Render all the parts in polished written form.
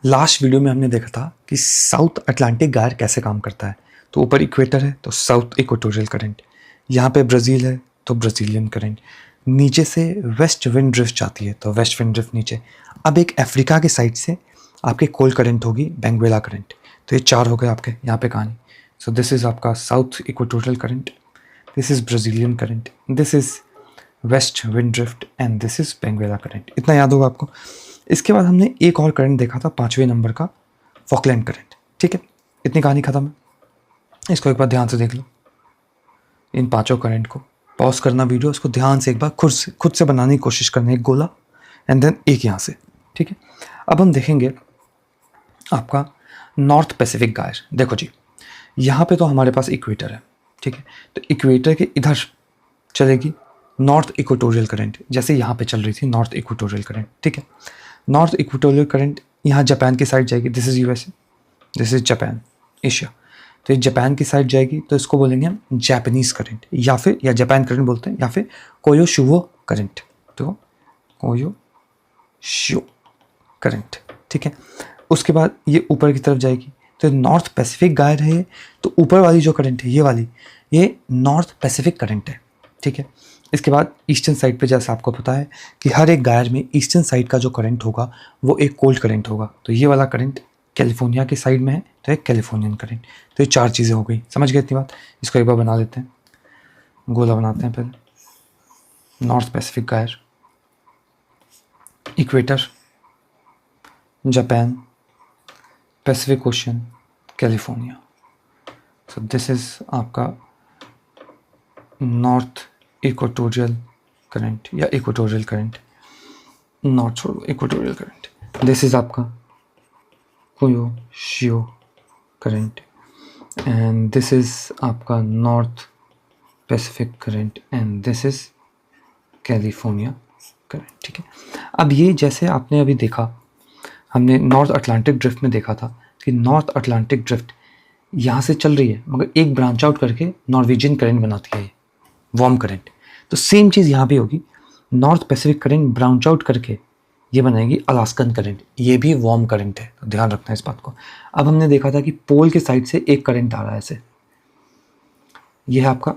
Last video में हमने देखा था कि साउथ अटलांटिक गायर कैसे काम करता है। तो ऊपर इक्वेटर है तो साउथ इक्वेटोरियल करंट, यहाँ पे ब्राज़ील है तो ब्राज़ीलियन करंट, नीचे से वेस्ट विंड ड्रिफ्ट जाती है तो वेस्ट विंड ड्रिफ्ट नीचे। अब एक अफ्रीका के साइड से आपके कोल्ड करंट होगी बेंगुएला करंट। तो ये चार हो गए आपके यहाँ पे कहानी। सो दिस इज़ आपका south equatorial current, this is Brazilian current, this is west wind drift and this is Benguela current. इतना याद होगा आपको। इसके बाद हमने एक और करंट देखा था 5वें नंबर का, फॉकलैंड करंट। ठीक है, इतनी कहानी खत्म है। इसको एक बार ध्यान से देख लो, इन पांचों करंट को पॉज करना वीडियो, इसको ध्यान से एक बार खुद से बनाने की कोशिश करना, एक गोला एंड देन एक यहाँ से। ठीक है, अब हम देखेंगे आपका नॉर्थ पैसिफिक गायर। देखो जी, यहाँ पे तो हमारे पास इक्वेटर है। ठीक है, तो इक्वेटर के इधर चलेगी नॉर्थ इक्वेटोरियल करंट, जैसे यहाँ पे चल रही थी नॉर्थ इक्वेटोरियल करंट। ठीक है, नॉर्थ इक्वेटोरियल करंट यहाँ जापान की साइड जाएगी, this is USA, this is Japan, Asia. तो ये जापान की साइड जाएगी तो इसको बोलेंगे हम जापानीज़ करंट, या जापान करंट बोलते हैं, या फिर कोयोशुवो करंट। तो कोयोशो करंट। ठीक है, उसके बाद ये ऊपर की तरफ जाएगी तो नॉर्थ पैसिफिक गायर है। तो ऊपर वाली जो करंट है ये वाली, ये नॉर्थ पैसिफिक करंट है। ठीक है, इसके बाद ईस्टर्न साइड पे जैसा आपको पता है कि हर एक गायर में ईस्टर्न साइड का जो करंट होगा वो एक कोल्ड करंट होगा। तो ये वाला करंट कैलिफोर्निया के साइड में है तो एक कैलिफोर्नियन करंट। तो ये चार चीज़ें हो गई, समझ गए इतनी बात। इसको एक बार बना लेते हैं, गोला बनाते हैं पहले। नॉर्थ पैसिफिक गायर, equator, Japan, Pacific ocean, California. So this is आपका नॉर्थ इक्वेटोरियल करंट या इक्वेटोरियल करंट, नॉर्थ छोड़ो, इक्वेटोरियल करंट। दिस इज़ आपका कोयोशियो करंट एंड दिस इज़ आपका north Pacific current and this is California current. ठीक है, अब ये जैसे आपने अभी देखा, हमने नॉर्थ अटलांटिक ड्रिफ्ट में देखा था कि नॉर्थ अटलांटिक ड्रिफ्ट यहाँ से चल रही है मगर एक ब्रांच आउट करके नॉर्वेजियन करंट बनाती है, वार्म करंट। तो सेम चीज़ यहाँ पे होगी, north Pacific current branch out करके ये बनाएगी अलास्कन करंट, ये भी वार्म करंट है। तो ध्यान रखना है इस बात को। अब हमने देखा था कि पोल के साइड से एक करंट आ रहा है ऐसे, ये है आपका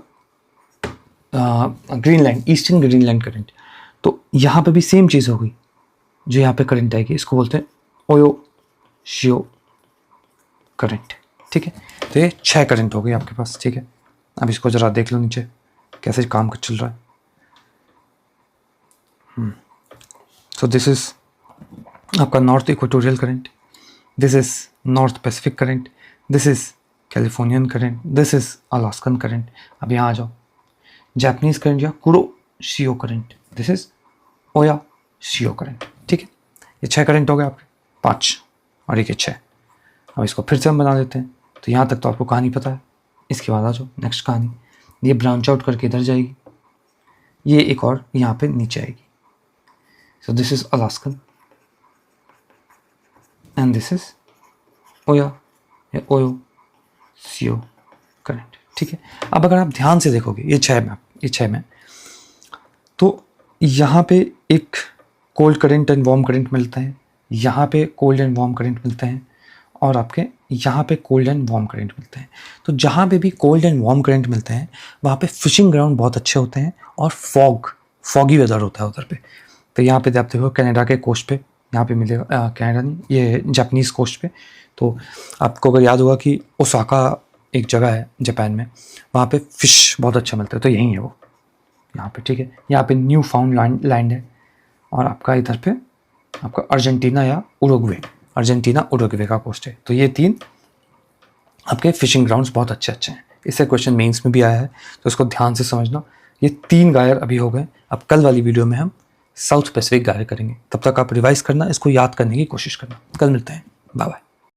ग्रीनलैंड, ईस्टर्न ग्रीनलैंड करंट। तो यहाँ पे भी सेम चीज़ होगी, जो यहाँ पे करंट आएगी इसको बोलते हैं ओयोशियो करंट। ठीक है, तो ये 6 करंट हो गए आपके पास। ठीक है, अब इसको ज़रा देख लो नीचे कैसे काम चल रहा है। सो दिस इज़ आपका North Equatorial current, this is North Pacific current, this is Californian current, this is Alaskan current. अब यहाँ आ जाओ, जापानीज़ करंट या Kuroshio current, this is Oyashio current. ठीक है, ये 6 करंट हो गए आपके, 5 और एक 6। अब इसको फिर से हम बना देते हैं। तो यहाँ तक तो आपको कहानी पता है। इसके बाद आ जाओ नेक्स्ट कहानी, ये ब्रांच आउट करके इधर जाएगी, ये एक और यहाँ पे नीचे आएगी। So this is Alaskan and this is Oyashio current. ठीक है, अब अगर आप ध्यान से देखोगे ये 6 में तो यहाँ पे एक cold current and warm current मिलता है, यहाँ पे कोल्ड एंड वार्म करंट मिलते हैं, और आपके यहाँ पे कोल्ड एंड वार्म करंट मिलते हैं। तो जहाँ पे भी कोल्ड एंड वार्म करंट मिलते हैं वहाँ पे फिशिंग ग्राउंड बहुत अच्छे होते हैं और फॉगी वेदर होता है उधर पे। तो यहाँ पे आप देखो कनाडा के कोस्ट पे, यहाँ पे मिलेगा कनाडा नहीं, ये जापानीज़ कोस्ट पे। तो आपको अगर याद होगा कि ओसाका एक जगह है जापान में, वहाँ पे फ़िश बहुत अच्छा मिलता है, तो यहीं है वो यहाँ पे। ठीक है, यहाँ पे न्यू फाउंड लैंड है, और आपका इधर पे आपका अर्जेंटीना या उरुग्वे का कोस्ट है। तो ये 3 आपके फिशिंग ग्राउंड्स बहुत अच्छे हैं। इससे क्वेश्चन मेंस में भी आया है, तो इसको ध्यान से समझना। ये 3 गायर अभी हो गए। अब कल वाली वीडियो में हम साउथ पैसिफिक गायर करेंगे। तब तक आप रिवाइज करना, इसको याद करने की कोशिश करना। कल मिलते हैं, बाय बाय।